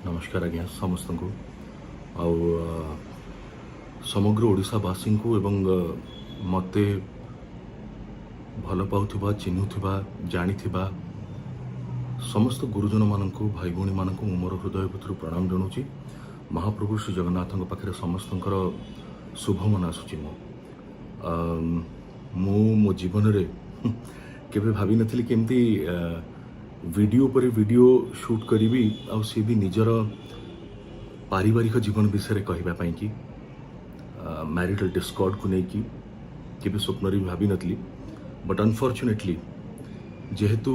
नमस्कार आज्ञा समस्त को आउ समग्र ओडिशावासी को एवं मते भल पाउथिबा चिन्हुथिबा जानिथिबा समस्त गुरुजन मानक भाई भौणी मानक मोर हृदय भितर प्रणाम जनाऊँगी। महाप्रभु श्री जगन्नाथ पाखे समस्त शुभ मन आसूची मो जीवन रे केवे भावी नथिली केमती वीडियो पर वीडियो शूट करी आ सी भी निजर पारिवारिक जीवन विषय कहवाई कि मैरिटल डिस्कॉर्ड को लेकिन केवे स्वप्न भी भावी नथली बट अनफॉर्चुनेटली जेहेतु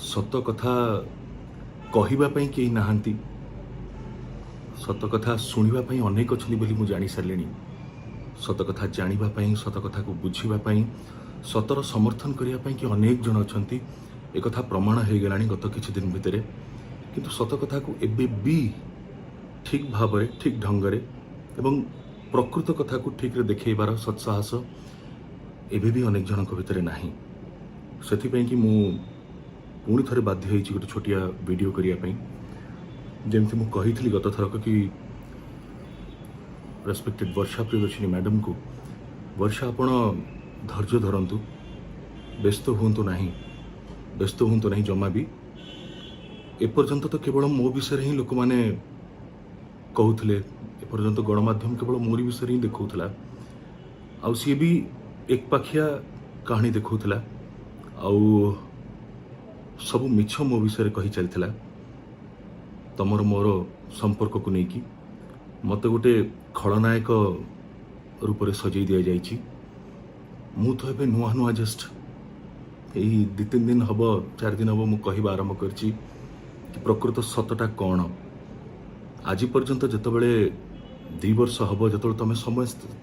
सत कथा कहवाई कहीं नहांती सत कथा शुणापी अनेक अच्छी बोली मुझे जानी सारे सत कथा जानापी सत कथा को बुझापी सतर समर्थन करने कि अनेक जन अच्छा एक कथा प्रमाण हो गला गत किछि दिन भितर किंतु सत कथा को एबे भी ठीक भाव ठीक ढंगरे एवं प्रकृत कथा को ठीक रे देखैबार सत्साहस एबे भी अनेक जनक भितर नाही से कि मु पुणी थे बाध्य होइछि गोटे छोटिया वीडियो करने जमती मु कही गत थरक कि रेस्पेक्टेड वर्षा प्रियदर्शिनी मैडम को वर्षा आपण धैर्य धरंतु व्यस्त हुंतु नाही व्यस्त हूँ नहीं जमा भी एपर्यंत तो केवल मो विषय ही लोक मैंने कहते एपर्यंत गणमाध्यम केवल मोरी विषय ही देखा आउ सी भी एक पाखिया कहानी देखा आउ सब मिछ मो विषय कही चलता तमर मोर संपर्क को लेकिन मत गोटे खलनायक रूप से सजई दि जाइए मु तो ए नुआ नुआ जस्ट यही 2-3 दिन हम 4 दिन हम मुझे आरंभ कर प्रकृत सतटा कौन आज पर्यंत जितेबले 2 वर्ष हम जो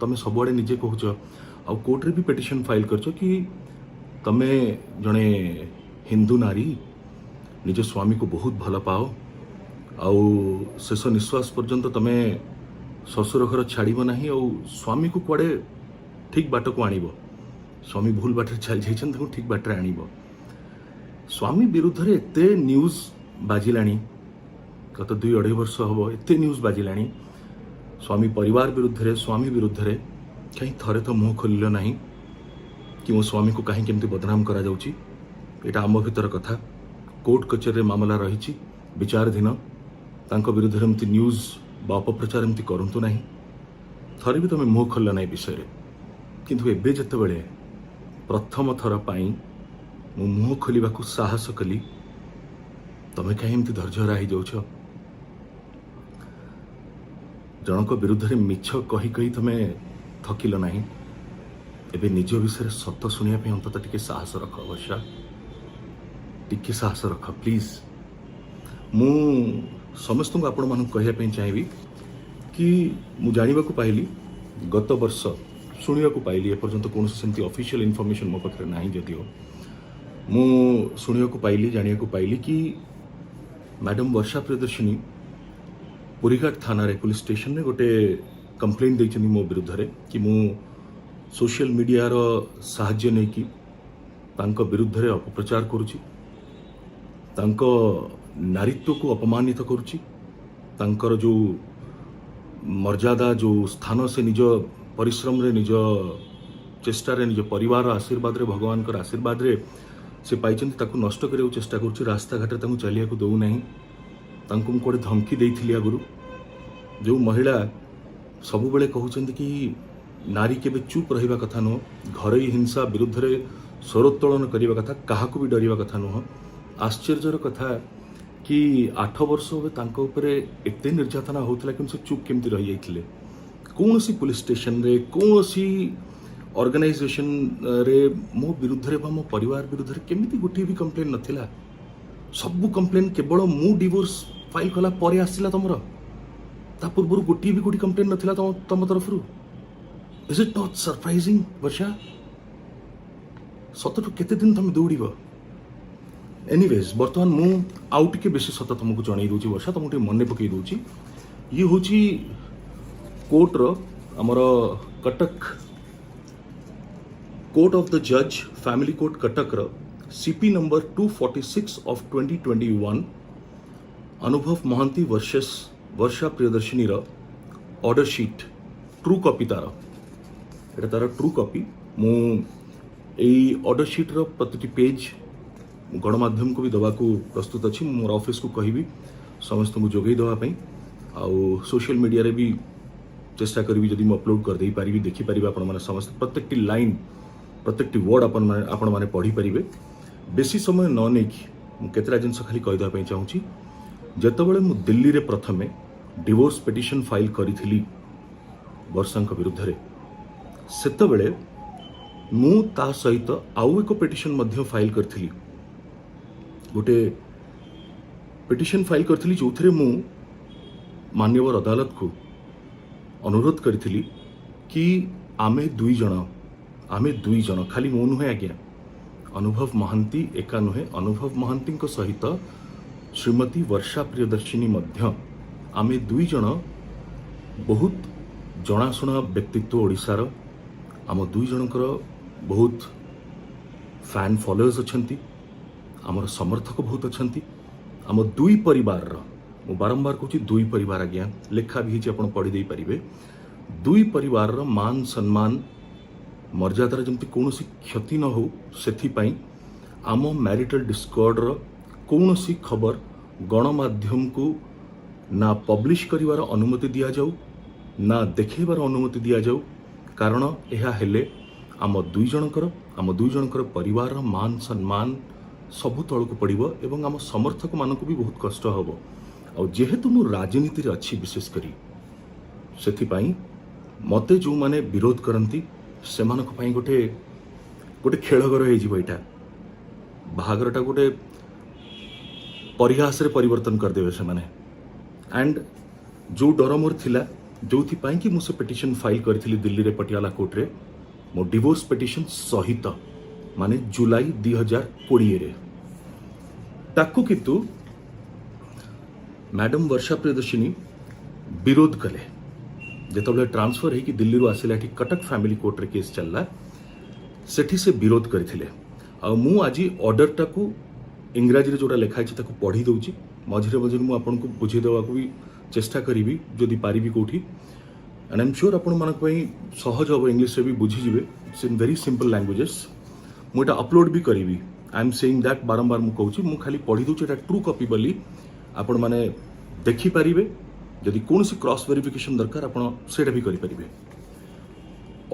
तुम सबुआड़े निजे कहूच आ कोर्टे भी पिटिशन फाइल कर कि तमे जड़े हिंदू नारी निज स्वामी को बहुत भल पाओ आउ शेष निश्वास पर्यंत तुम ससुर घर छाड़ ना आ स्वामी को कुआड़े ठीक बाट को आण स्वामी भूल बाटर चल जाइए ठीक बाटर आण स्वामी विरुद्ध रे एते न्यूज बाजिला गत 2-2.5 वर्ष हम एते न्यूज बाजिला स्वामी परिवार विरुद्ध रे स्वामी विरुद्ध रे कहीं थरे तो मुह खोल ना कि मो स्वामी को कहीं केमती बदनाम करा जाउची एटा आम भीतर कथा कोर्ट कचेरी मामला रही विचाराधीन तांको विरुद्ध एमती न्यूज बा अपप्रचार एमती करंतु नाही थरे भी तुम मुह खोल ना विषय किंतु एबे जतबेले प्रथम थर पाई मु मुह खोलिबा को साहस कली तमे कहीं एमती धैर्य हरा जाउछ जनक विरुद्ध में मिछ कही कही तमे थकिल नाही एबे निज विषय सत शुणिया पे अंतत टिके साहस रख वर्षा टिके साहस रख प्लीज मु समस्त को आपण मानक कहया पे चाहिबी कि मु जानिबा को पाइली गत वर्ष शुणा पाइली एपर्यंत कौन सेमती ऑफिशियल इनफॉरमेशन मो पाखे ना जदिव मु शुणा पाइली जानिया को पाइली कि मैडम वर्षा प्रियदर्शिनी पुरीघाट थाना रे पुलिस स्टेशन में गोटे कंप्लेन देइछनी मो विरुद्ध रे कि मु सोशल मीडिया रो साहाय्य नै कि तांको विरुद्ध रे अपप्रचार करूची तांको नारीत्व को अपमानित करूची तांकर जो मर्यादा जो स्थान से निज परिश्रम रे निज चेष्टा रे निज परिवार आशीर्वाद रे भगवान कर आशीर्वाद रे से पाइछन ताकू नष्ट करियो चेष्टा करूची रास्ता घाट ताकू चलिया को दउ नाही तांकू मु कोडे धमकी देइथिली आगुरु जो महिला सब बेले कहउछन कि नारी केबे चुप रहिबा कथा नो घरई हिंसा विरुद्ध रे स्वरोत्तोलन करिबा कथा काहाकू भी डरिबा कथा नो आश्चर्यर कथा कि 8 वर्ष होबे तांको ऊपर एते निर्यातना होतला कि से चुप केमती रहि जाइथिले कौन सी पुलिस स्टेशन रे कौन सी ऑर्गेनाइजेशन रे मो विरुद्ध रे मो परिवार विरुद्ध रे केमिति गोटे भी कंप्लेन नथिला सब कंप्लेन केवल मु डिवोर्स फाइल कला परे आसिला तमरो ता पूर्व गोटे भी गोटे कंप्लेन नथिला तम तरफ रु इज इट नॉट सरप्राइजिंग वर्षा सतटू केते दिन तुम दौड़ब एनीवेज बर्तमान मु आउ टिके बेसी सत तुमको जणाई दूची वर्षा तुमको मन पकई दूची ये होची कोर्ट रो आमर कटक कोर्ट ऑफ द जज फैमिली कोर्ट कटक रो CP number 246 of 2021 Anubhav Mohanty versus Varsha Priyadarshini order sheet true copy तार ट्रू कॉपी मु ऑर्डर शीट प्रति पेज गणमाध्यम को भी दवा को प्रस्तुत अच्छी मोर ऑफिस को कहि समस्त को जोगई देवाई आउ सोशल मीडिया रे भी चेष्टा करी जदि अपलोड कर दे पारि देखि पारि आपण माने समस्त प्रत्येक लाइन प्रत्येक वर्ड आपण माने पढ़ी पारिबे बेसी समय न नहीं कि केतरा जिनस खाली कहीदेवा ପାଇଁ चाहूँगी जेतबेले मु दिल्ली रे प्रथमे डिवोर्स पिटिशन फाइल करी वर्षा विरुद्ध रे सेतबेले मु ता सहित आउ एक पिटिशन मध्य फाइल करथिली गोटे पिटिशन फाइल करथिली जोथरे मु मान्यवर अदालत को अनुरोध करथिली कि आमे दुई जन खाली मु नुहे आज्ञा अनुभव महांती एका नुहे अनुभव महांती सहित श्रीमती वर्षा प्रियदर्शिनी मध्य आमे दुई जन बहुत जनाशुना व्यक्तित्व ओडिशार आम दुई जनकर बहुत फैन फॉलोअर्स अच्छंती आमर समर्थक बहुत अच्छंती आम दुई परिवार मु बारंबार कहूँ दुई परिवार आज्ञा लेखा भी आप पढ़ी दे पारिबे दुई परिवार मान सम्मान मर्यादार जमती कौन क्षति न हो से आम मैरिटल डिस्कॉर्ड कौन खबर गणमाध्यम को ना पब्लिश करिवार अनुमति दिया जाऊ ना देखेबार अनुमति दिया जाऊ कारण यह हेले आम दुई जनकर परिवार मान सम्मान सबु तलक पड़ो एवं आम समर्थक मानक भी बहुत कष्ट हम आ जेहेतु मु राजनीति रे अच्छी विशेष करी से मते जो माने विरोध करती से गोटे गोटे खेलघर होटा बाहागरटा गोटे परिहास रे परिवर्तन करदेवे से माने एंड जो डर मोर थिला जो कि मुझे पिटिशन फाइल करी दिल्ली रे पटियाला कोर्ट रे मो डिवोर्स पिटिशन सहित माने जुलाई 2020 रे ताकू किंतु मैडम वर्षा प्रियदर्शिनी विरोध कले जिते ट्रांसफर है कि दिल्ली आसिला कटक फैमिली कोर्ट रे केस चलला सेठी से विरोध करथिले आ मु आज ऑर्डर टाकू इंग्राजी रे जोड़ा लिखा है ताकू पढ़ी दउची मझिरे मझिरे मु आपन को बुझे देवा को भी चेष्टा करी जदि पारिबी कोठी एंड आई एम श्योर आपण मानक पई सहज हो इंग्लिश रे भी बुझी जिवे it's in very simple languages मु एटा अपलोड भी करी आई एम सेइंग दैट बारंबार मु कहूची मु खाली पढ़ी दउची एटा ट्रू कॉपी बोली आपण माने देखि पारिबे जदि कौन सी क्रॉस वेरिफिकेशन दरकार आपण सेटा भी करि पारिबे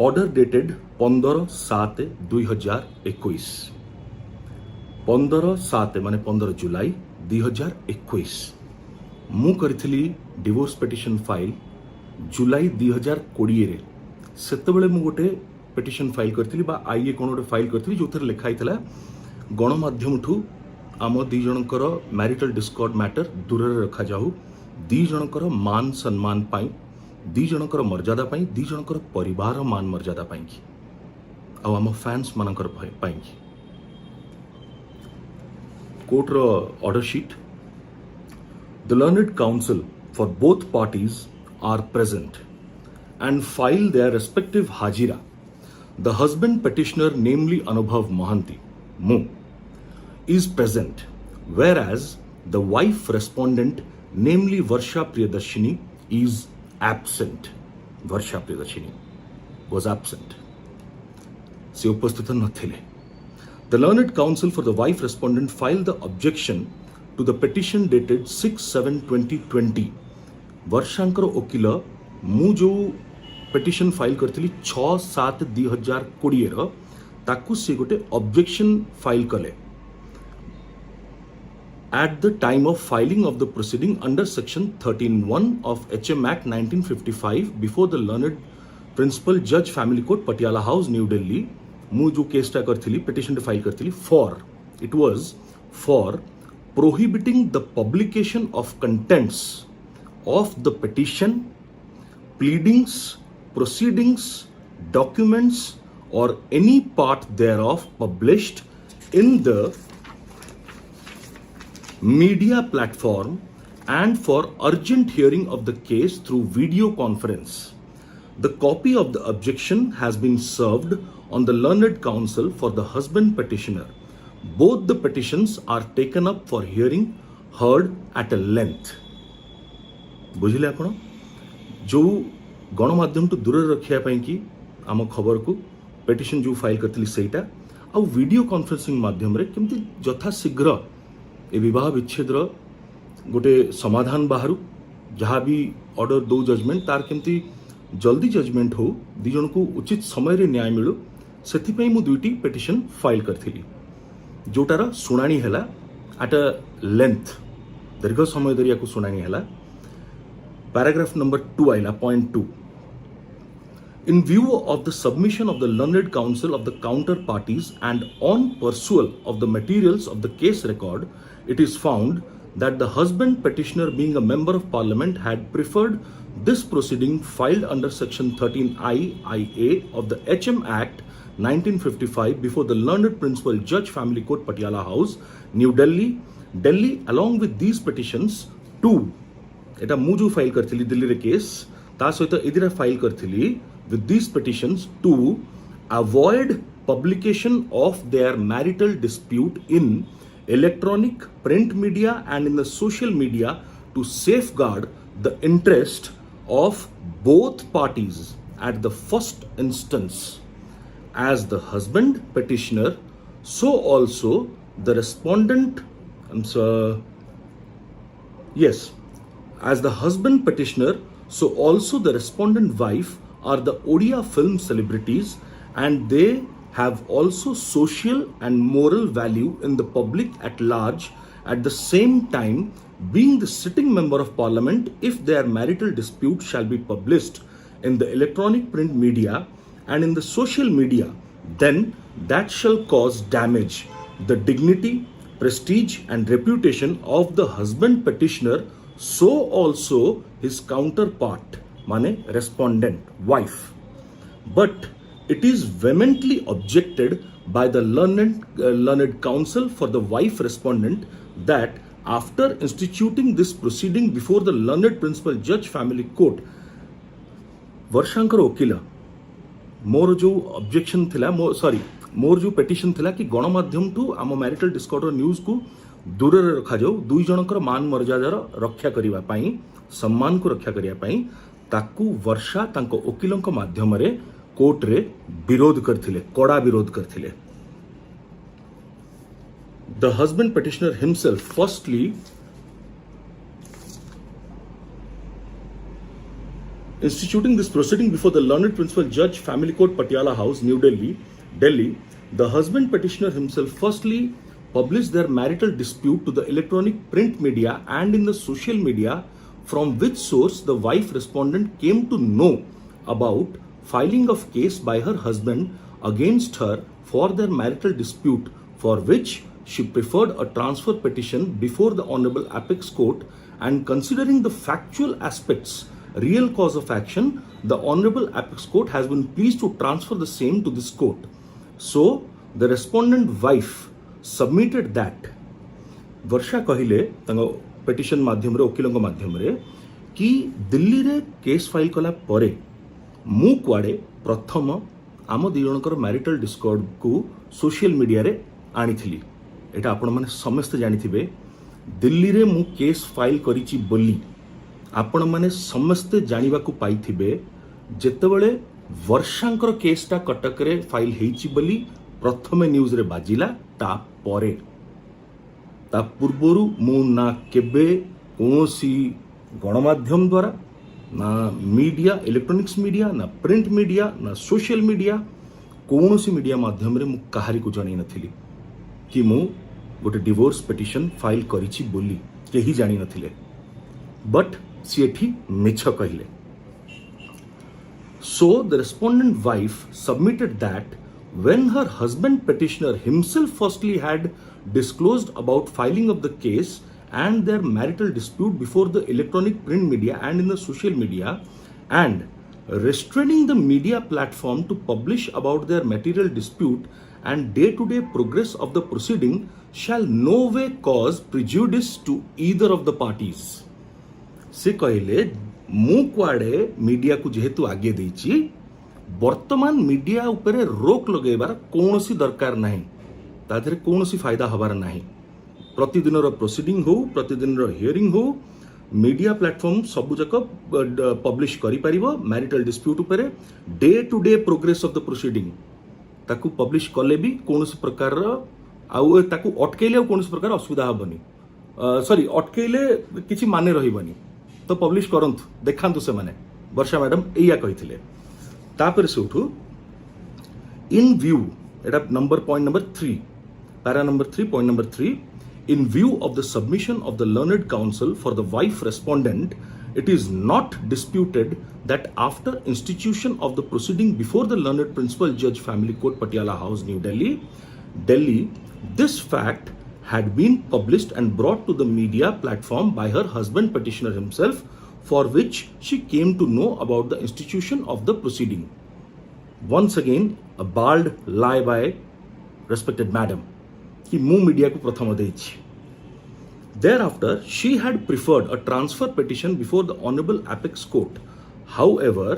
ऑर्डर डेटेड 15/7/2021 15/7 माने 15 जुलाई 2021 मु करथिली डिवोर्स पिटिशन फाइल जुलाई 2020 रे सेतबेले मु गोटे पिटिशन फाइल करथिली बा आईए कोन गोटे फाइल करथिली जोथर लिखा हितला गणमाध्यम ठू आम दी जनकर मैरिटल डिस्कॉर्ड मैटर दूर रखा जाऊ दी जनकर मान सम्मान पाई दी जनकर मर्यादा पाई दी जनकर परिवार मान मर्यादा पाई आ आम फैंस मानकर पाई कोर्ट रो order sheet the learned counsel for both parties are present and file their respective हाजिरा द हस्बैंड petitioner namely अनुभव महांती मु is present, whereas the wife respondent, namely Varsha Priyadarshini, is absent. Varsha Priyadarshini was absent. Se upasthit nathile. The learned counsel for the wife respondent filed the objection to the petition dated 6/7/2020. Varshankar okila mu jo petition file करथिली 6/7/2020 रो ताकू से गोटे objection file कले at the time of filing of the proceeding under section 13(1) of HM Act 1955 before the learned principal judge family court Patiala House New Delhi मु जो case टा करथिली petition file करथिली it was for prohibiting the publication of contents of the petition, pleadings, proceedings, documents or any part thereof published in the media platform and for urgent hearing of the case through video conference. The copy of the objection has been served on the learned counsel for the husband petitioner. Both the petitions are taken up for hearing heard at a length. बुझिले आपण जो गणमाध्यम to दूर रखिया पई कि आम खबर को petition जो फाइल करथिली सेटा आ वीडियो कॉन्फ्रेंसिंग माध्यम रे केमती यथा शीघ्र ए विवाह विच्छेदर गोटे समाधान बाहरु जहाँ भी ऑर्डर दो जजमेंट तार केमती जल्दी जजमेंट हो दी जन को उचित समय रे न्याय मिलू से मु दुईटी पेटिशन फाइल करथिली जोटार सुनानी हैला एट अ लेंथ दीर्घ समय धरिया को सुनानी हैला पैराग्राफ नंबर 2 आइला point 2 In view of the submission of the learned counsel of the counter parties and on pursual of the materials of the case record, it is found that the husband petitioner, being a member of parliament, had preferred this proceeding filed under section 13I(IA) of the HM Act 1955 before the learned principal judge, Family Court, Patiala House, New Delhi, along with these petitions to एटा मु जो file करथिली Delhi रे case ता सहित एदिरा file करथिली with these petitions to avoid publication of their marital dispute in electronic, print media and in the social media to safeguard the interest of both parties at the first instance. As the husband petitioner, so also the respondent, as the husband petitioner, so also the respondent wife are the Odia film celebrities, and they have also social and moral value in the public at large. At the same time, being the sitting member of parliament, if their marital dispute shall be published in the electronic print media and in the social media, then that shall cause damage the dignity, prestige and reputation of the husband petitioner, so also his counterpart, mane respondent wife. But it is vehemently objected by the learned counsel for the wife respondent that after instituting this proceeding before the learned principal judge, Family Court, वर्षांकर वकील मोर जो objection थिला मोर जो petition थिला कि गणमाध्यम to आम marital डिस्कॉर्डर news को दूर रखा जाऊ दुई जनकर मान मर्यादार रक्षा करिवा पई सम्मान को रक्षा करिया पई ताकू वर्षा तांको वकीलंक माध्यम रे कोर्ट रे विरोध करथिले कड़ा विरोध करथिले the husband petitioner himself firstly instituting this proceeding before the learned principal judge, Family Court, Patiala House, New Delhi, the husband petitioner himself firstly published their marital dispute to the electronic print media and in the social media, from which source the wife respondent came to know about filing of case by her husband against her for their marital dispute, for which she preferred a transfer petition before the Honorable Apex Court, and considering the factual aspects, real cause of action, the Honorable Apex Court has been pleased to transfer the same to this court. So, the respondent wife submitted that. वर्षा कहिले तंग petition माध्यम रे वकीलंग माध्यम रे कि दिल्ली रे case file कला परे मु कुआडे प्रथम आम दी जनकर मैरिटल डिस्कॉर्ड को सोशल मीडिया रे आनिथिली एटा आपण माने समस्त जानिथिबे दिल्ली रे मु केस फाइल करिछि बोली आपण माने समस्ते जानिबा को पाइथिबे जेतेबेले वर्षांकर केसटा कटक रे फाइल हेइछि बोली प्रथमे न्यूज रे बाजिला ता परे ता पूर्वरु मु ना केबे कोनोसी गणमाध्यम द्वारा ना मीडिया इलेक्ट्रॉनिक्स मीडिया ना प्रिंट मीडिया ना सोशल मीडिया कोनोसी मीडिया माध्यम रे मु काहारी को जणी नथिली कि मु गोटे डिवोर्स पिटिशन फाइल करिछि बोली केही जानी नथिले बट सीएठी मिछ कहिले so the respondent wife submitted that when her husband petitioner himself firstly had disclosed about filing of the case and their marital dispute before the electronic print media and in the social media, and restraining the media platform to publish about their material dispute and day-to-day progress of the proceeding shall no way cause prejudice to either of the parties. से कहले मु कुआडे media को जेहेतु आगे देछि वर्तमान media उपरे रोक लगेबार कोनोसी दरकार नाही ताधरे कोनोसी फायदा हबार नाही प्रतिदिन प्रोसीडिंग हो प्रतिदिन हियरिंग हो मीडिया प्लेटफॉर्म सबू जाक पब्लिश करि परिबो मैरिटल डिस्प्यूट उपरे day to day progress of the proceeding ताकू पब्लिश कले भी कौन प्रकार आउ ताकू अटकेले कौन प्रकार असुविधा हेनी सॉरी अटकेले किसी माने रही तो पब्लिश करंतु देखांतु से माने वर्षा मैडम एया कही तापर से उठू इन view Etah point number 3 para number 3 point number 3 in view of the submission of the learned counsel for the wife respondent it is not disputed that after institution of the proceeding before the learned principal judge family court Patiala House New Delhi this fact had been published and brought to the media platform by her husband petitioner himself for which she came to know about the institution of the proceeding. Once again a bald lie by respected madam कि मु media को प्रथम देछि. Thereafter, she had preferred a transfer petition before the Honorable Apex Court. However,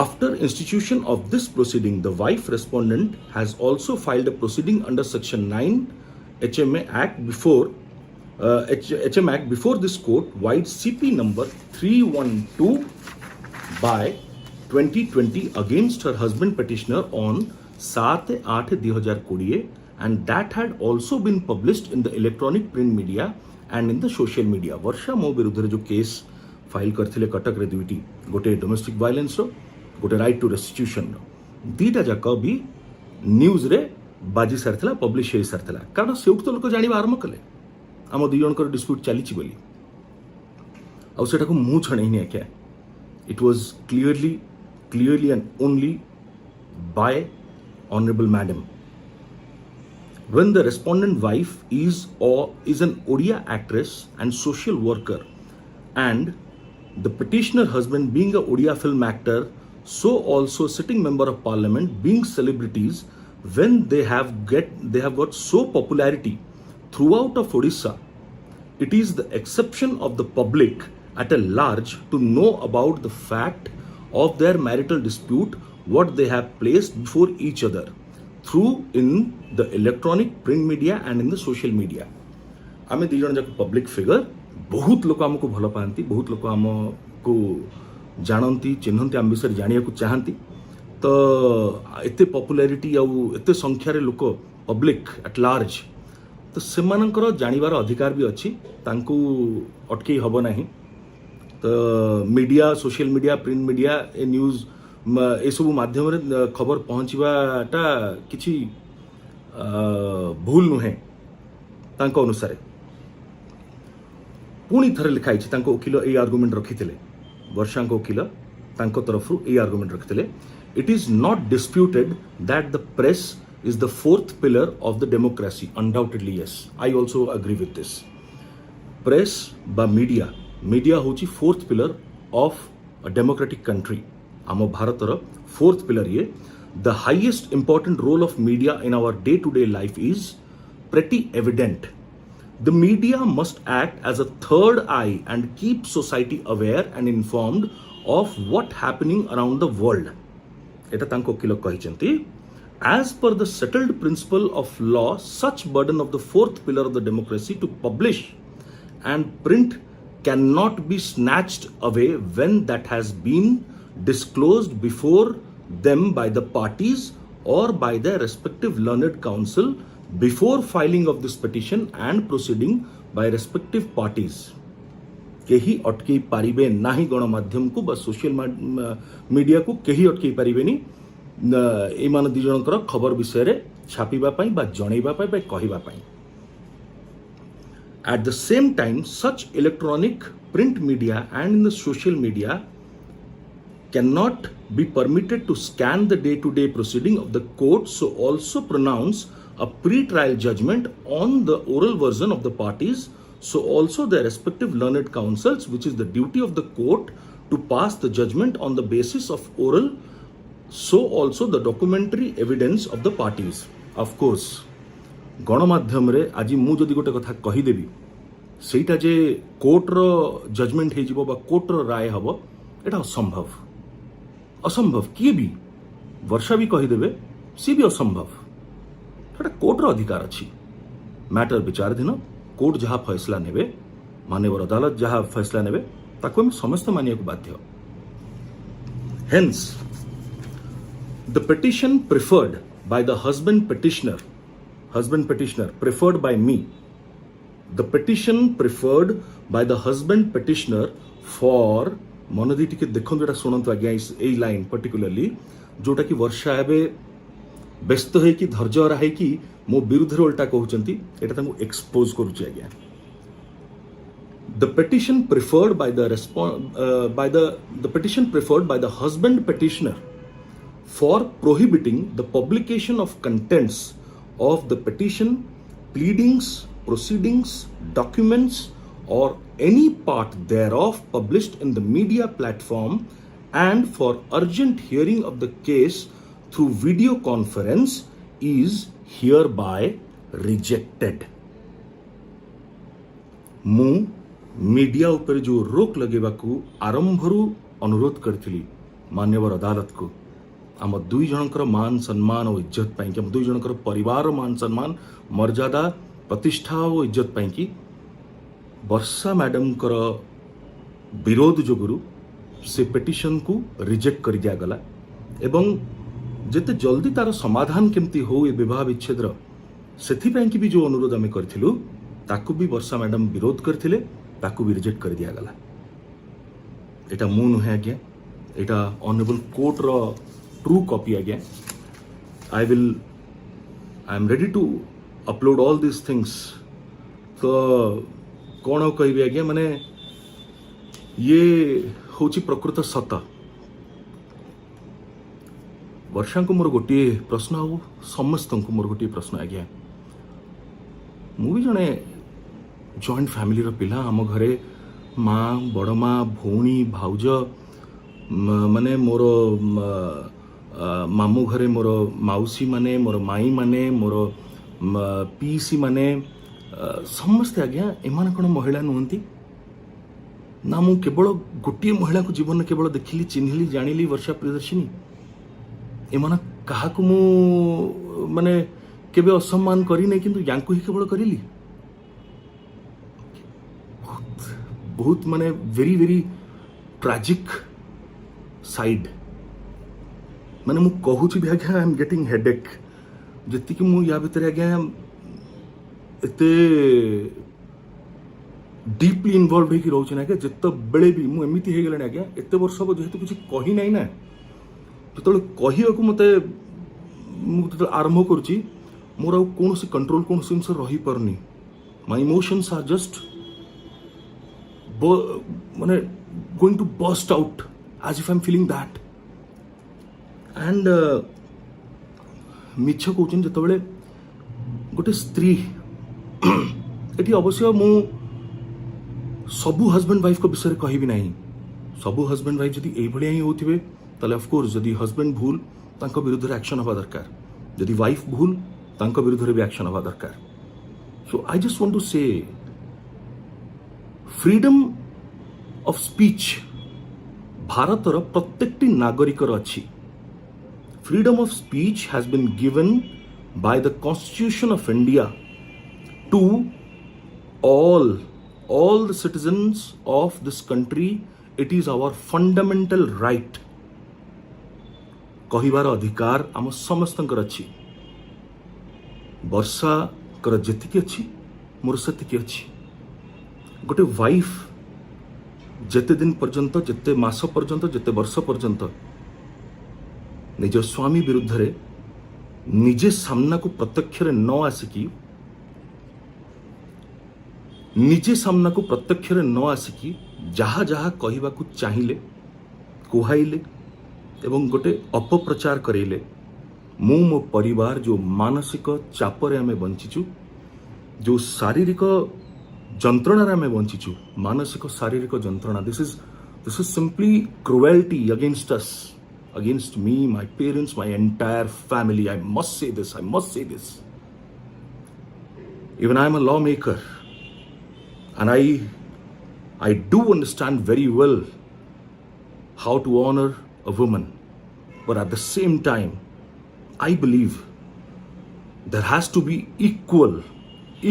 after institution of this proceeding, the wife respondent has also filed a proceeding under Section 9 HMA Act before this court, wide CP number 312 by 2020 against her husband petitioner on 7/8/2020. And that had also been published in the electronic print media and in the social media. वर्षा मो विरुद्ध जो case file करथिले कटक रे दुईटी गोटे domestic violence रो गोटे right to restitution रो दीटा जाक भी news रे बाजी सारथिला पब्लिश हे सारथिला कारण सेउठ तो लोक जानिबा आरंभ कले हम दुई जनकर डिस्प्यूट चलीची बोली आ सेटा को मु छणै नि आके it was clearly and only by honourable madam. When the respondent wife is an Odia actress and social worker and the petitioner husband being a Odia film actor, so also sitting member of parliament being celebrities, when they have got so popularity throughout of Odisha, it is the exception of the public at a large to know about the fact of their marital dispute what they have placed before each other through in the electronic print media and in the social media. आमे दी जन जाक public figure बहुत लोक हमको भल पाती बहुत लोक हमको जानती चिन्हती आम विषय जानिया को चाहती तो एते पॉपुलैरिटी आउ एते संख्यार लोक पब्लिक एट लार्ज तो सेमानकर जानिबार अधिकार भी अच्छी तांको अटकई हब नाही तो media social media print media ए न्यूज ए सब माध्यम रे खबर पहुंचवाटा किछि भूल नुहे तांको अनुसार पुणी थरे लिखाई तांको वकील ए आर्गुमेंट रखिथिले वर्षा को वकील तांको तरफरु ए आर्गुमेंट रखिथिले it is not disputed that the press is the fourth pillar of the democracy. Undoubtedly yes, I also agree with this. Press ba media hochi fourth pillar of a democratic country. Amo bharatara fourth pillar ye. The highest important role of media in our day to day life is pretty evident. The media must act as a third eye and keep society aware and informed of what happening around the world. Eta tanko kilo kahichanti. As per the settled principle of law, such burden of the fourth pillar of the democracy to publish and print cannot be snatched away when that has been disclosed before them by the parties or by their respective learned counsel before filing of this petition and proceeding by respective parties. केही अटकई पारिबे नाही गणमाध्यम को बा social media को केही अटकई पारिबेनी ए मान दी जनकर खबर विषय रे छापिबा पई बा जणैबा पई बा कहिबा पई. At the same time, such electronic print media and in the social media cannot be permitted to scan the day-to-day proceeding of the court, so also pronounce a pre-trial judgment on the oral version of the parties, so also their respective learned counsels, which is the duty of the court to pass the judgment on the basis of oral, so also the documentary evidence of the parties. Of course, गणमाध्यम रे आज मु जदि गोटे कथा कही देबी सेटा जे court रो judgement हे जिवो बा कोर्ट रो राय हबो एटा असंभव किए भी वर्षा भी कही देबे सी भी असंभव एटा कोर्ट रो अधिकार अछि मैटर विचाराधीन कोर्ट जहाँ फैसला नेबे माननीय अदालत जहाँ फैसला नेबे ताको हम समस्त मानिया को बाध्य hence the petition preferred by the husband petitioner preferred by me, the petition preferred by the husband petitioner for मनोदी टिके देखो जेटा सुनंतु आज्ञा ए लाइन पर्टिकुलरली जोटा कि वर्षा एबे व्यस्त है कि धैर्य हरा है कि मो विरुद्ध उल्टा कहउचंती एटा तांको एक्सपोज करूची आज्ञा the petition preferred by the petition preferred by the husband petitioner for prohibiting the publication of contents of the petition, pleadings, proceedings, documents, or any part thereof published in the media platform and for urgent hearing of the case through video conference is hereby rejected. मु media ऊपर जो रोक लगेबाकू आरंभरू अनुरोध करथिली मान्यवर अदालत को आम दुई जनकर मान सम्मान और इज्जत पाई आम दुई जनकर परिवार मान सम्मान मर्यादा प्रतिष्ठा और इज्जत पाई कि वर्षा मैडम कर विरोध जोगुरु से पिटिशन को रिजेक्ट कर दिया गला एवं जेते जल्दी तार समाधान केमती हो ए विवाह विच्छेदर सेथिपाई कि भी जो अनुरोध आम करथिलु ताकू भी वर्षा मैडम विरोध करथिले ताकू भी रिजेक्ट कर दिया गला एटा मु नुहे आज्ञा एटा ऑनरेबल कोर्ट रो ट्रू कॉपी आज्ञा I am ready to upload all this things तो कौन कहबी आज्ञा माने ये होची प्रकृत सत वर्षा को मोर गोटे प्रश्न आ समस्त को मोर गोटे प्रश्न आज्ञा मु भी जने जॉइंट फैमिली रो पिला आम घरे माँ बड़ माँ भौणी भाउज माने मोर मामू घरे मोर माउसी माने मोर माई माने मोर पीसी माने समस्ते आज्ञा एमान कौन महिला नुहंती ना मु केवल गोटे महिला को जीवन में केवल देखिली चिन्हिली जानिली वर्षा प्रियदर्शिनी एमान काहाकु मु माने केबे असम्मान करी नै किंतु यांकु ही केवल करिली बहुत माने वेरी वेरी ट्रेजिक साइड माने मु कहूची भी आज्ञा आई एम गेटिंग हेडेक जति कि मु या भीतर आज्ञा एते डीपली इन्वॉल्व होगी रोचे ना जिते बेले भी मु एमती हो गलानी आज्ञा एते वर्ष हम जेहेतु किसी कही ना ना जो कहवाक मत आरंभ करुच्ची मोर कौन कंट्रोल कौन जिन रही पारनी माय इमोशंस आर जस्ट माने going to burst out as if I am feeling that and मिछ कहते जिते गोटे स्त्री ये अवश्य मु सबू हजबैंड वाइफ को विषय कहबी ना सबू हजबैंड वाइफ जब ये ही होते ताले ऑफकोर्स जदि हजबैंड भूल तांको विरुद्ध एक्शन हवा दरकार जदि वाइफ भूल तांको विरुद्ध भी एक्शन हवा दरकार so I just want to say freedom of speech भारतर प्रत्येकटी नागरिकर अच्छी freedom of speech has been given by the constitution of India to all the citizens of this country. It is our fundamental right कहिबार अधिकार आम समस्तंकर अच्छी वर्षा कर जेतिकी अच्छी मोर सेतिकी अच्छी गोटे वाइफ जेते दिन पर्यंत जेते मास पर्यंत जेते वर्ष पर्यंत निज स्वामी विरुद्ध रे निजे सामना को प्रत्यक्ष न आसिकी निजे सामना को प्रत्यक्ष न आसिकी जहाँ जहाँ कहवा चाहिए कुहाइले एवं गोटे अपप्रचार करेले मु मो परिवार जो मानसिक चापरे आमे बंचीचु जो शारीरिक जंत्रणा आमे बंचीचु मानसिक शारीरिक जंत्रणा this is simply cruelty against us against me my parents my entire family I must say this even I am a law maker and I do understand very well how to honor a woman, but at the same time I believe there has to be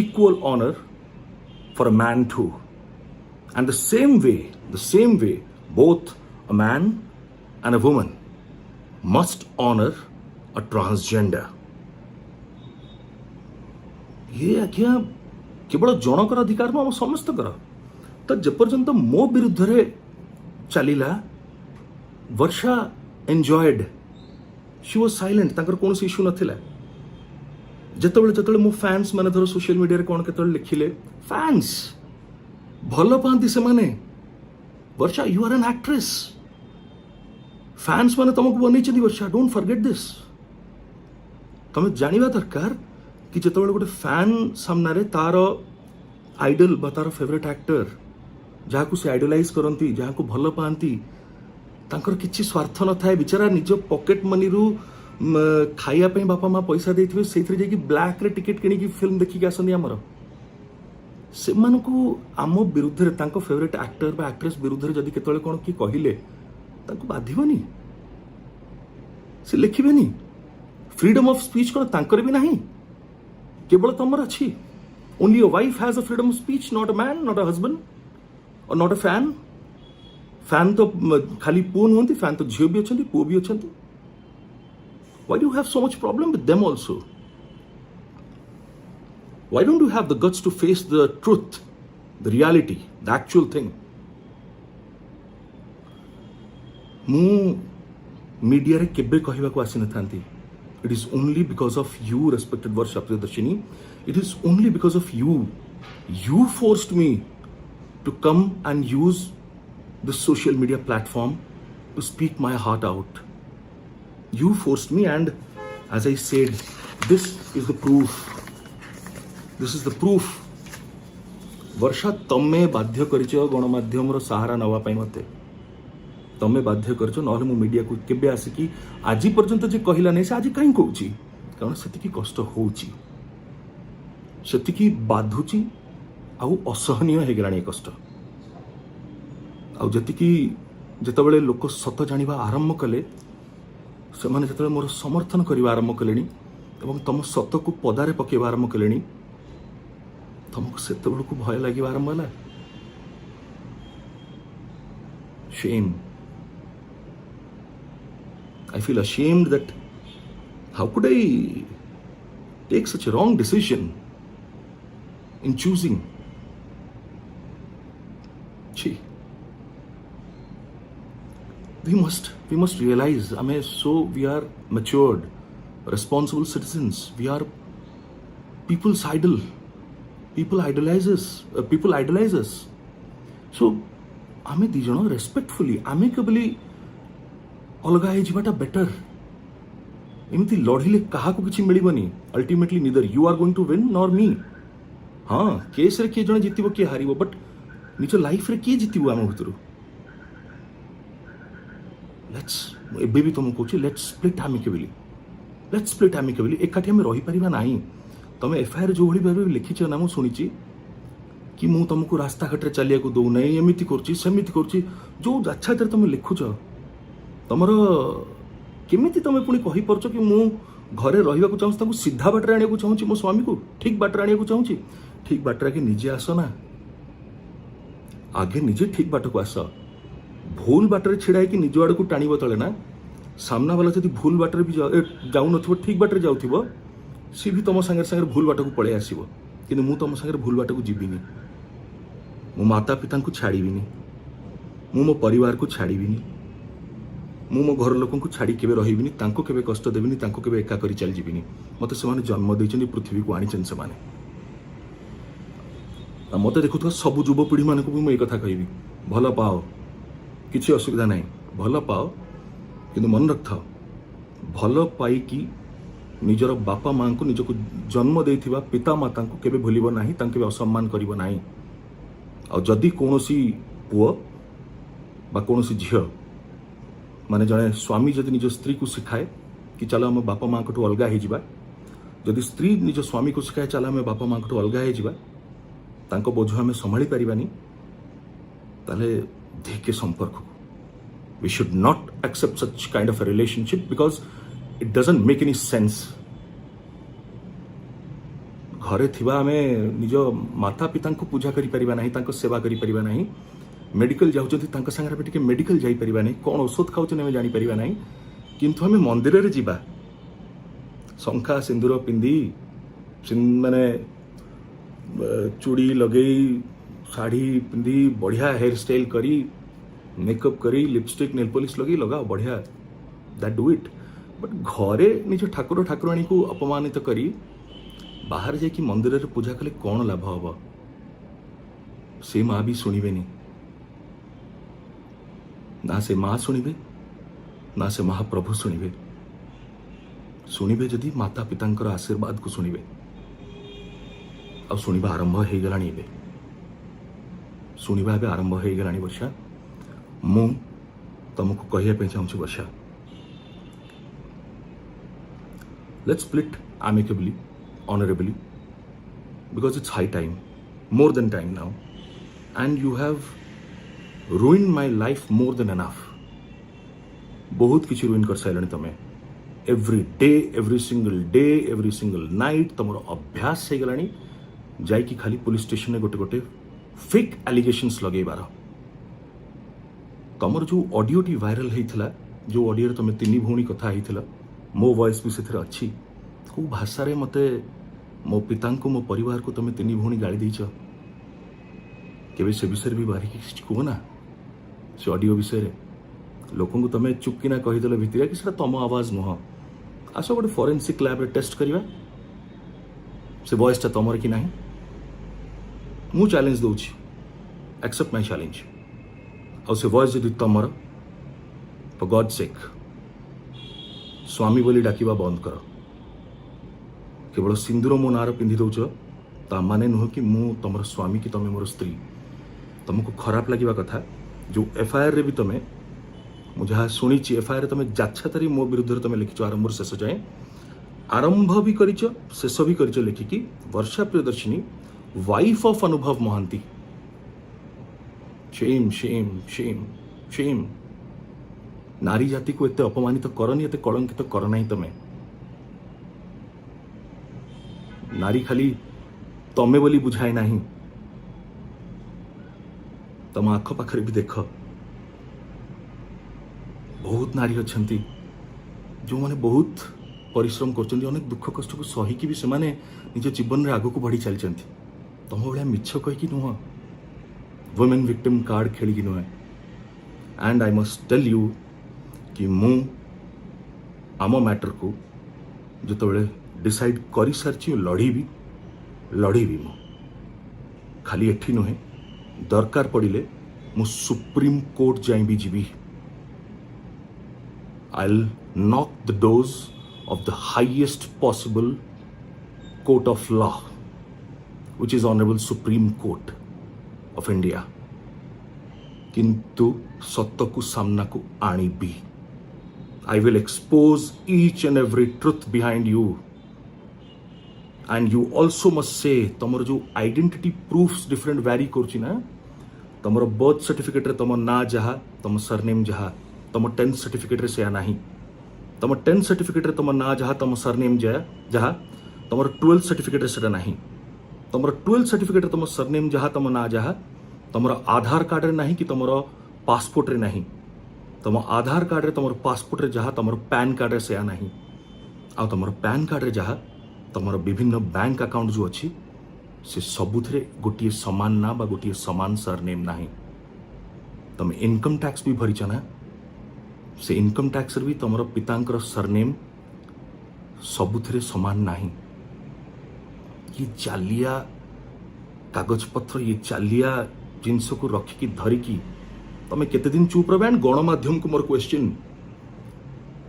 equal honor for a man too. And the same way, both a man and a woman must honor a transgender. ये आज्ञा केवल जनकर अधिकार नु हम समस्त कर तो जेपर्यंत मो विरुद्ध रे चलिला वर्षा एंजॉयड शी वाज साइलेंट ताकर कौन सी इश्यू नथिला जेतबेले मो फैंस माने धर सोशल मीडिया रे कोन केतबेले लिखिले फैंस भलो पांती से माने Varsha you are an actress fans माने तुमको बनै छथि वर्षा डोंट फॉरगेट दिस तुम जानिबा दरकार कि जेतबेले गोटे फैन सामने रे तार आइडल बा तार फेवरेट एक्टर जहाँ को से आइडलाइज करती जहाँ को भल पाती तांकर किछि स्वार्थ न थाए बिचारा निज पॉकेट मनी रु खाइया पे बापा माँ पैसा देथिबे सेथरे जाकी ब्लैक रे टिकट किनी फिल्म देखिक आसंदी हमर से मानको आम विरुद्ध रे तांको फेवरेट एक्टर बा एक्ट्रेस विरुद्ध रे जदी केतले कोन की कहिले तांको बाधिबनी से लिखिबेनी फ्रीडम ऑफ स्पीच कोन तांकर भी नहीं केवल तमर अच्छी only a wife has a freedom of speech not a man not a husband और नॉट अ फैन फैन तो खाली पुओ नुहंती फैन तो झियो भी अच्छी पुओ भी अच्छी why do you have so much problem with them also why don't you have the guts to face the truth the reality the actual thing मु मीडिया रे केबे कहबा को आसी न थांती it is only because of you respected Varsha Priyadarshini it is only because of you forced me to come and use the social media platform to speak my heart out you forced me and as I said this is the proof वर्षा तमे बाध्य करिछ गणमाध्यम रो सहारा नवा पई मते तमे बाध्य करछ नहले मु मीडिया को केबे आसी कि आज पर्यंत जे कहिला नै से आज काई कहूची कारण सेति कष्ट होउची सेति बाधुची आउ असहनीय हे गलाणी कष्ट आउ जति जेतबेले लोक सत जानिबा आरंभ कले से माने जेतबेले मोर समर्थन करिबा आरंभ कलेनी एवं तम सत को पदारे पकेबा आरंभ कलेनी तुमको सेतबेले को भय लागिबा आरंभ होला shame I feel ashamed that how could I take such a wrong decision in choosing Gee. We must realize we are matured responsible citizens we are people's idol people idolize us so आमे दी जण respectfully आमे केबली अलगा हे जिबाटा better एमती लढिले काहा को किछि मिलिबनी ultimately neither you are going to win nor me हां केस रे के जण जितिबो के हारिबो बट निज लाइफ रे के जितिबो आम भितरु लेट्स एबे भी तुम कहूँ लेट्स स्प्लिट आमिकेबली एकाठी आम रही पारिबा नाही तमे एफआईआर जो भली भाबे लिखिछ ना मु सुनिछि कि मु तुमको रास्ता घाट चलिया को दौ नहीं एमती कर जो अच्छा तुम लिखुच तुम केमी तुम पुणी कही पार्छ कि मु घरे रहा चाहूँ सीधा बाटर आने को चाहूँ मो स्वामी को ठीक बाटर आने को चाहूँ ठीक बाटर आगे निजे आस ना आगे निजे ठीक बाट को आस भूल बाटर छिड़ा कि निज आड़ को टाण तले ना सामना वाला जब भूल बाटर भी जाऊन ठीक बाटर जाऊ सी भी तुम सागर भूल बाट को पलि आस कि मु तुम सागर भूल बाट को जीविनी मो माता पिता को छाड़ीनी मु मो परिवार को छाड़ीनी मु मो घर लोक छाड़ी केबे रहिबिनी तांको केबे कष्ट देबिनी तांको केबे एका करी चल जीविनी मते से जन्म देइछन पृथ्वी को आनिछन से माने मते देखुथवा सब युवपीढ़ी मानक भी मुझे कथा कहबी भल पाओ किसी असुविधा नहीं भल पाओ कि मन रख था भल पाई निजर बापा माँ को निजक जन्म देथिबा पिता माता को केबे भूलिबो नाही तांके असम्मान करिबो नाही आ जदि कोनोसी पुओ बा कोनोसी झियो माने जने स्वामी जदि निज स्त्री को सिखाए कि चलो हम बापा माँ को अलगा हो जिबा जदि स्त्री निज स्वामी को सिखाए चलो हम बापा माँ को अलगा हो जिबा तांको बोझ हमें संभाली पारिबानी ताले देखे संपर्क we should not accept such kind of a relationship because it doesn't make any sense घरे थिबा आमे निज माता पिता को पूजा करि परिबा नाही, तांको सेवा करि परिबा नाही, मेडिकल जाउछथि तांको संगे टिके मेडिकल जाई परिबा नाही, कोन औषध खाउछन हमें जानि परिबा नाही, किंतु हमें मंदिर रे जिबा शंखा सिंदूर पिंदी माने चूड़ी लगेई साड़ी पिंदी बढ़िया हेयर स्टाइल करी मेकअप करी लिपस्टिक नेल पॉलिश लगे लगाओ बढ़िया दैट डू इट। बट घरे निज ठाकुर ठाकुराणी को अपमानित करी बाहर जाकि मंदिर रे पूजा कले कौन लाभ हम? से माँ भी शुणिबेनी ना, से माँ शुणिबे ना से महाप्रभु शुणिबे। शुणिबे जदि माता पितांकर आशीर्वाद को शुणिबे। आ शुणिबा आरंभ हो गलानी, एबे शुणिबा एबे आरंभ हो गलानी। वर्षा मु तुमको कहया पे चाहूँ Varsha, let's split amicably, honorably, because it's high time, more than time now, and you have ruined my life more than enough. बहुत किसी रुइन कर साइलनी तमें। Every day, every single day, every single night तुम अभ्यास हो गलानी जाई कि खाली पुलिस स्टेशन में गोटे गोटे फेक एलिगेशंस लगे बार। तुमर जो ऑडियो टी वायरल होता, जो ऑडियो रे तुम तीन भौणी कथा होता, मो वॉइस भी से अच्छी, को भाषा रे मते मो पिता को मो परिवार को तुम तीन भौणी गाड़ी देच केवे से विषय भी बाहर कह ना, से ऑडियो विषय लोक तुम चुपकिना कहीदेल भितर कि तुम आवाज नुह। आस गोटे फॉरेंसिक लैब रे टेस्ट करवा से वॉइसटा तुमर कि नहीं। मु चैलेंज दूची, एक्सेप्ट माय चैलेंज। आ से वॉइस जदि तुमर, फॉर गॉड सेक स्वामी बोली डाकिबा बंद कर। केवल सिंदूर मो नार पिंधि दौच ता माने नुह कि मु तुमर स्वामी कि तुम मोर स्त्री। तुमको खराब लगे कथा जो एफआईआर रे भी तुम मुझे शुणी एफआईआर तुम जाछातारी मो विरुद्ध तुम लिखिच आरंभ शेष जाए, आरंभ भी कर शेष भी कर लिखिकी Varsha Priyadarshini wife of Anubhav Mohanty. Shame shame shame shame. नारी जाति को एते अपमानित करनी, एते कलंकित कर नहीं तमें। नारी खाली तमे बोली बुझाए नहीं, तम आख पाखरे भी देख बहुत नारी अच्छी जो माने बहुत परिश्रम कर, अनेक दुख कष्ट को सहीकि भी से निज जीवन में आगक बढ़ी चली। तुम भाया मिछ कहीकि नुह, वुमेन विक्टिम कार्ड खेलिकी नुहे। And I must tell you कि मु आम मैटर को जो डिसाइड कर सारी लड़ी मु खाली एठी नुहे, दरकार पड़िले मु सुप्रीम कोर्ट जाई भी जीवी। I'll knock the doors of the highest possible court of law, which is Honorable Supreme Court of India. किंतु सत्य को सामना को आनी भी। I will expose each and every truth behind you. And you also must say, तमर जो identity proofs different vary करची ना, तमर birth certificate रे तमर ना जहा, तमर सरनेम जहा, तुम 10th सर्टिफिकेट रे से नहीं, तुम 10th सर्टिफिकेट रे तुम ना जहा, तुम सरनेम जहा, तुम 12th सर्टिफिकेट रे से नहीं, तुम 12th सर्टिफिकेट रे तुम सरनेम जहा, तुम ना जहा, तुम आधार कार्ड रे नहीं कि तुम पासपोर्ट रे नहीं, तुम आधार कार्ड रे तुम पासपोर्ट रे जहा, तुम पैन कार्ड रे से नहीं, आ तुम पैन कार्ड रे जहा, तुम विभिन्न बैंक अकाउंट जो अच्छी से सबुथिरे गोटे समान ना बा गोटे समान सरनेम नहीं। तुम इनकम टैक्स भी भरीच ना, से इनकम टैक्स भी तुम पितांकर सरनेम सबुथिरे समान नहीं। ये चालिया कागज पत्र, ये चालिया जिनस को रखिकी धरिकी तुम केते दिन चुप रह। एंड गणमाध्यम को मोर क्वेश्चन,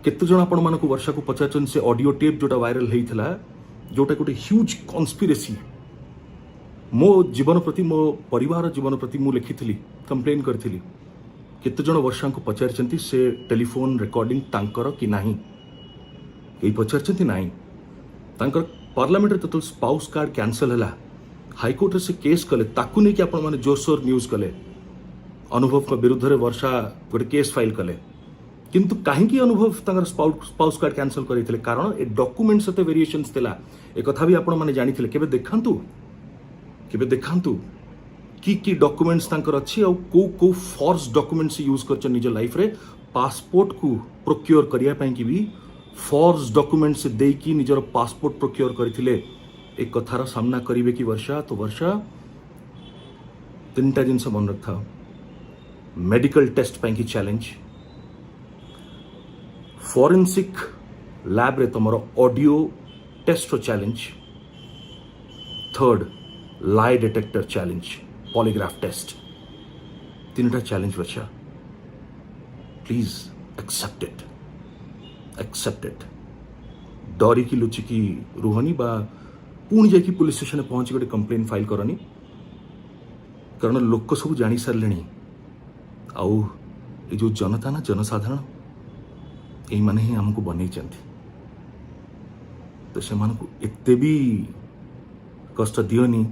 केते जण आपण मानक वर्षा को पचारचन से ऑडियो टेप जोटा वायरल होता, जोटा गोटे ह्यूज कन्स्पिरेसी मो जीवन प्रति, मो परिवार जीवन प्रति मु लिखी कंप्लेन करी। केते जण वर्षा को पचारचंती से टेलीफोन रिकॉर्डिंग तांकर कि नहीं, कई पचारचंती नहीं। तांकर पार्लियामेंट रे तो स्पाउस कार्ड कैंसल हैला, हाईकोर्ट से केस कले, ताकू नहीं कि आपण माने जोरसोर न्यूज कले, अनुभव के विरुद्ध रे वर्षा गोटे केस फाइल कले किंतु कहीं अनुभव तांकर स्पाउस कार्ड कैंसल करते कारण ए डॉक्यूमेंट सते वेरिएशंस थिला ए कथा भी आपण माने जानिथिले केबे देखांतु की डॉक्यूमेंट्स तांकर अछि और को फॉर्स डॉक्यूमेंट्स यूज करछ निज लाइफ रे पासपोर्ट को प्रोक्योर करिया पई कि भी फॉर्स डॉक्यूमेंट्स दे की निजर पासपोर्ट प्रोक्योर करथिले एक कथार सामना करिवे कि वर्षा तो वर्षा तीनटा जिनस मन रखा मेडिकल टेस्ट पई की चैलेंज फोरेंसिक लैब रे तमरो ऑडियो टेस्ट रो challenge third lie detector challenge polygraph test तीनटा challenge Varsha please accept it डरी की लुचि की रुहनी बा पुणी जाकि पुलिस स्टेशन में पहुंची गोटे कंप्लेन फाइल करनी कारण लोक सब जानी सारे आउ ये जो जनता ना जनसाधारण यही माने ही हमको बनै तो से एते भी कष्ट दियोनी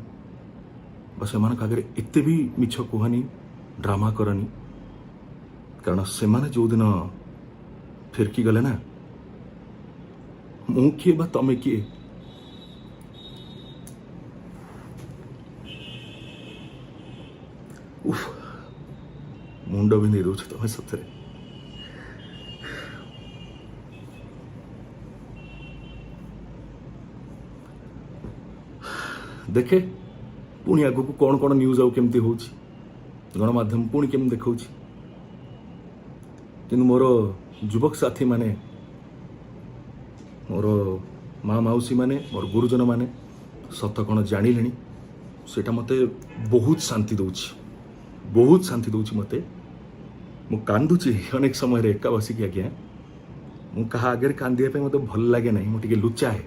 से आगे एते भी मिछ कहनी ड्रामा करनी कारण से जो दिन फिरकी गले ना मु किए बा तमे किए मुंड भी नहीं रोच तुम सतरे देखे पुणी आग को कौन कौन न्यूज आमती हो गणमाध्यम पुणी केम देखा कि मोर युवक साथी माने मोर माँ मौसी माने मोर गुरुजन माने सत कौन जानिले सेटा मते बहुत शांति दौची मते मु कांदुची अनेक समय एका बसिक आज्ञा मु कहा आगे कांदिया मत भल लगे ना मुझे लुचाए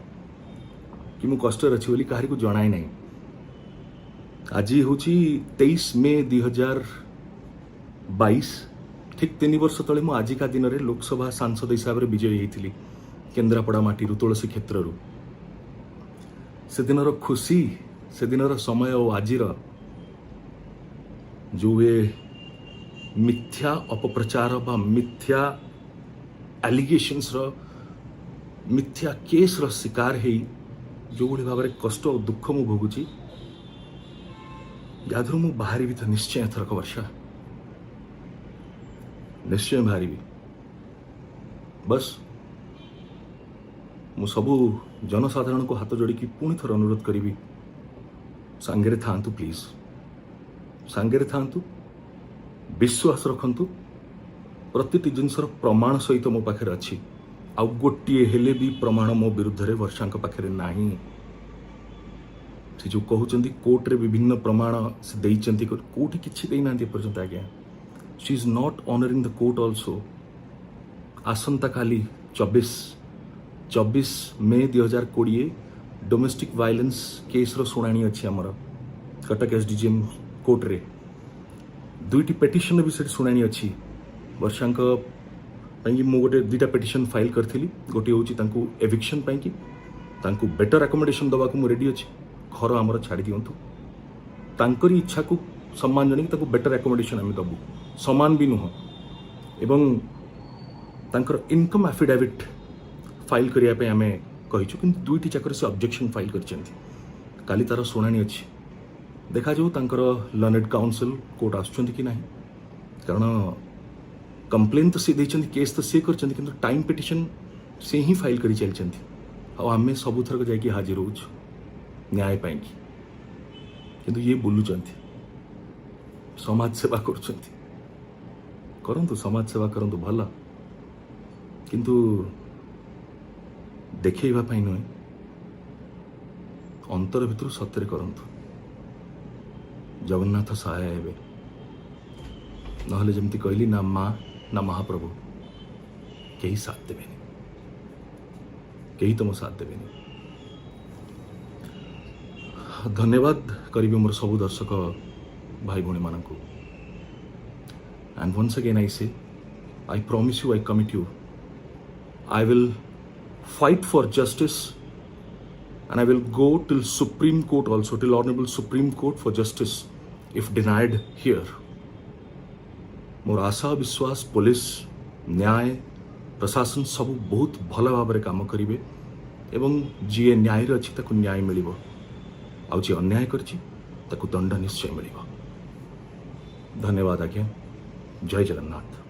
कि मु कष्ट अच्छी बोली कहारी को जनाए ना आज हूँ 23 मे 2022 ठीक 3 वर्ष तले मु आजिका दिन में लोकसभा सांसद हिसाब से विजयी होती केन्द्रापड़ा माटी तुलसी क्षेत्र से दिन खुशी से दिन समय और आज जो ये मिथ्या अपप्रचार बा मिथ्या एलिगेशंस मिथ्या केस शिकार है जो भाई भाव कष्ट और दुख मु भोगुची यादरू मु बाहरी तो निश्चय एथरक वर्षा निश्चय बाहरी बस मु सबू जनसाधारण को हाथ जोड़ी पुणी थर अनुरोध करी सांगे थांतु प्लीज सांगे थांतु विश्वास रखंतु प्रतिटी जिनसर प्रमाण सहित मो पाखे अच्छी आउ गोटे हेले भी प्रमाण मो विरुद्ध रे वर्षा पाखे नाही से जो कहते कोर्ट रे विभिन्न प्रमाण से देइचंती कोठी किछि देई नांती पर्यंत आज्ञा she is not honouring the court also आसंता काली 24 मे 2020 डोमेस्टिक वायलेंस केस रो सुनानी अछि हमर कटक एसडीजीएम कोर्ट रे दुईटी पेटिशन भी से शुणाणी अच्छी वर्षा मु गोटे 2टा पेटिशन फाइल करी गोटे हूँ एविक्शन कि बेटर आकोमोडेशन दवा को रेडी अच्छी घर आमर छाड़ी दिंतु तांकरी इच्छा को सम्मान जन बेटर आकोमोडेशन आम दबू समान भी नुह एवं तांकर इनकम एफिडेविट फाइल करने आम कहीचु कि 2टी जाकर से ऑब्जेक्शन फाइल कर तार शुणाणी अच्छी देखा जाऊ तांकर लर्नेड काउंसिल कोर्ट आसुचंती कि नहीं कारण कंप्लेन तो सी देइचंती केस तो सी करचंती किंतु टाइम पिटिशन से ही फाइल करी चलचंती आम सबु थरक जाइए हाजिर हो न्याय पाई किंतु ये बुलुचंती समाज सेवा करचंती करंतु समाज सेवा करंतु भला किंतु देखैबा पाई नुहे अंतर भितर सत्य करंतु जगन्नाथ सहाय हे ना जमती कहली ना माँ ना महाप्रभु कहीं साथ देवे कहीं तुम साथ देवे धन्यवाद करी मोर सबू दर्शक भाई भौणी मान एंड वंस अगेन आई से I promise you I commit you I will fight for justice and I will go till Supreme Court also, till Honorable Supreme Court for justice if denied here. मोर आशा विश्वास police न्याय प्रशासन सब बहुत भल भाव में काम करेंगे एवं जी न्याय अच्छी ताकू न्याय मिल आउ जी अन्याय करछि ताकू दंड निश्चय मिल। धन्यवाद आज्ञा। जय जगन्नाथ।